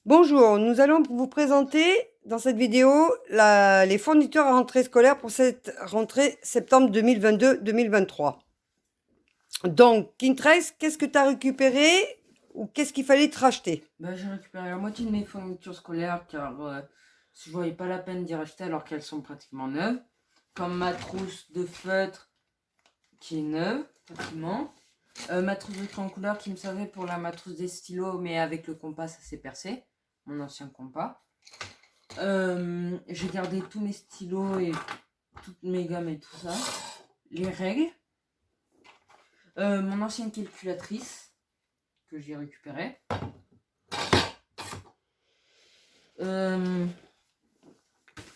Bonjour, nous allons vous présenter dans cette vidéo les fournitures à rentrée scolaire pour cette rentrée septembre 2022-2023. Donc, Kintrace, qu'est-ce que tu as récupéré ou qu'est-ce qu'il fallait te racheter? J'ai récupéré la moitié de mes fournitures scolaires car je voyais pas la peine d'y racheter alors qu'elles sont pratiquement neuves. Comme ma trousse de feutre qui est neuve, pratiquement. Ma trousse de crayon couleur qui me servait pour ma trousse des stylos, mais avec le compas ça s'est percé. Mon ancien compas. J'ai gardé tous mes stylos et toutes mes gommes et tout ça. Les règles. Mon ancienne calculatrice que j'ai récupérée.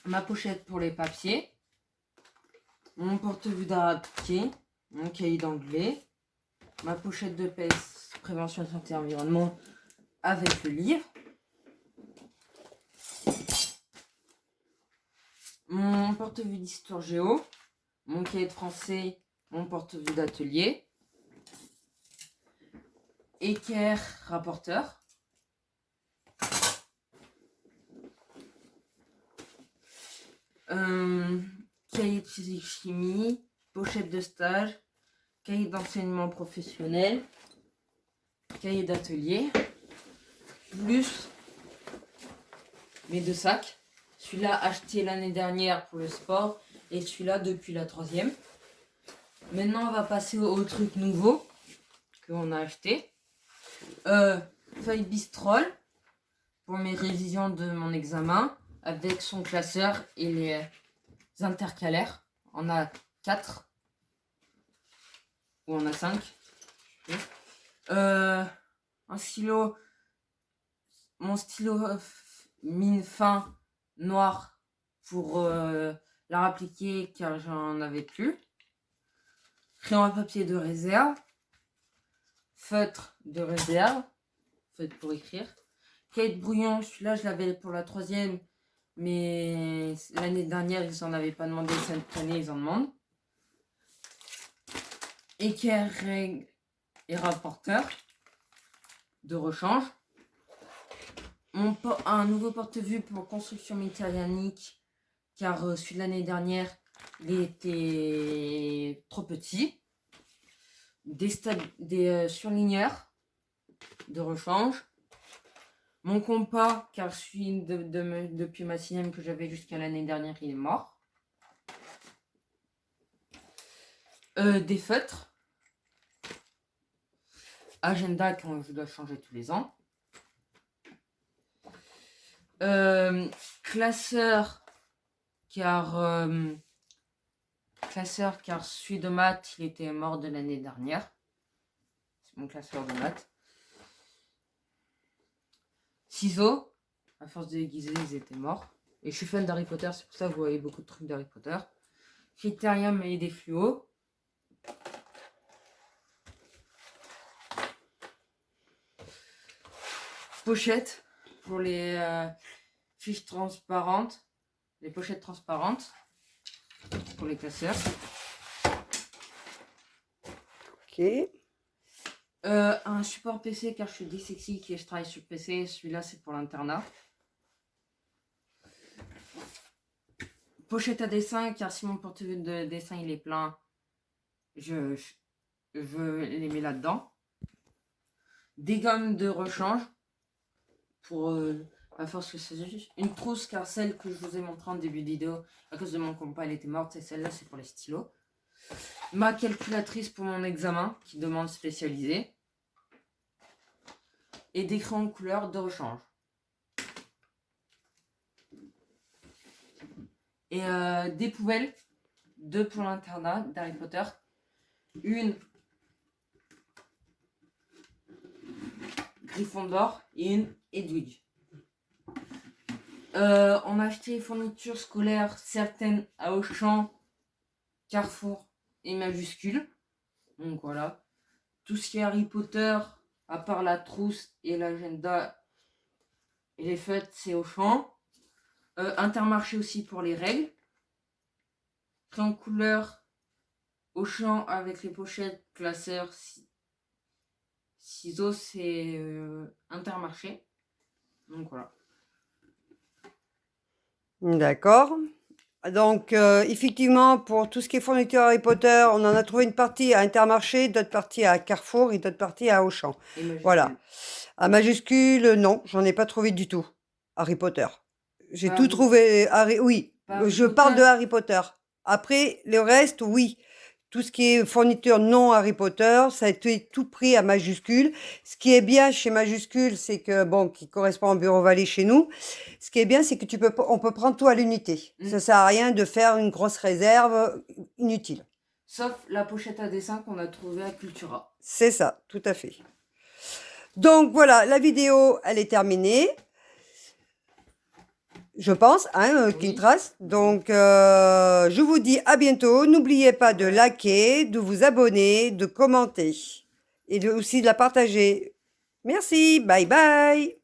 Ma pochette pour les papiers, mon porte-vue d'arabe-pied, mon cahier d'anglais, ma pochette de PES, prévention santé et environnement, avec le livre, mon porte-vue d'histoire géo, mon cahier de français, mon porte-vue d'atelier, équerre rapporteur, cahier de physique-chimie, pochette de stage, cahier d'enseignement professionnel, cahier d'atelier, plus mes deux sacs. Celui-là acheté l'année dernière pour le sport et celui-là depuis la 3e. Maintenant on va passer au truc nouveau qu'on a acheté. Feuille Bistrol pour mes révisions de mon examen avec son classeur et les intercalaires. On a 4 ou on a 5. Un stylo, mon stylo mine fin noir pour la appliquer car j'en avais plus. Crayon à papier de réserve, feutre de réserve, feutre pour écrire. Cahier de brouillon, celui-là je l'avais pour la 3e, mais l'année dernière ils en avaient pas demandé, cette année ils en demandent. Équerre, règle et rapporteur de rechange. Un nouveau porte-vue pour construction mécanique car celui de l'année dernière il était trop petit. Des surligneurs de rechange. Mon compas car celui depuis ma 6e que j'avais jusqu'à l'année dernière il est mort. Des feutres. Agenda quand je dois changer tous les ans. Classeur car celui de maths il était mort de l'année dernière. C'est mon classeur de maths. Ciseaux, à force de déguiser ils étaient morts. Et je suis fan d'Harry Potter, c'est pour ça que vous voyez beaucoup de trucs d'Harry Potter. Critérium et des fluos. Pochette pour les fiches transparentes, les pochettes transparentes pour les classeurs. Ok. Un support PC car je suis dyslexique et je travaille sur PC. Celui-là c'est pour l'internat. Pochette à dessin car si mon porte-vue de dessin il est plein, je les mets là-dedans. Des gommes de rechange pour à force que c'est juste une trousse car celle que je vous ai montrée en début de vidéo à cause de mon compas elle était morte et celle-là c'est pour les stylos. Ma calculatrice pour mon examen qui demande spécialisé et des crayons couleur de rechange. Et des poubelles, 2 pour l'internat d'Harry Potter, une Gryffondor et une Hedwig. On a acheté les fournitures scolaires certaines à Auchan, Carrefour et majuscule. Donc voilà. Tout ce qui est Harry Potter, à part la trousse et l'agenda et les feutres, c'est Auchan. Intermarché aussi pour les règles. Crayon couleur Auchan avec les pochettes, classeurs, ciseaux, c'est Intermarché. Donc voilà. D'accord. Donc, effectivement, pour tout ce qui est fourniture Harry Potter, on en a trouvé une partie à Intermarché, d'autres parties à Carrefour et d'autres parties à Auchan. Et majuscule. Voilà. À majuscule, non, j'en ai pas trouvé du tout. Harry Potter. J'ai Pas tout Harry- trouvé. Oui, pas Harry je parle de Potter. Harry Potter. Après, le reste, oui. Tout ce qui est fourniture non Harry Potter, ça a été tout pris à majuscule. Ce qui est bien chez majuscule, c'est que, bon, qui correspond au Bureau Vallée chez nous, ce qui est bien, c'est que on peut prendre tout à l'unité. Mm. Ça sert à rien de faire une grosse réserve inutile. Sauf la pochette à dessin qu'on a trouvée à Cultura. C'est ça, tout à fait. Donc voilà, la vidéo, elle est terminée. Je pense, hein, Oui. Kintras. Donc, je vous dis à bientôt. N'oubliez pas de liker, de vous abonner, de commenter et aussi de la partager. Merci, bye bye.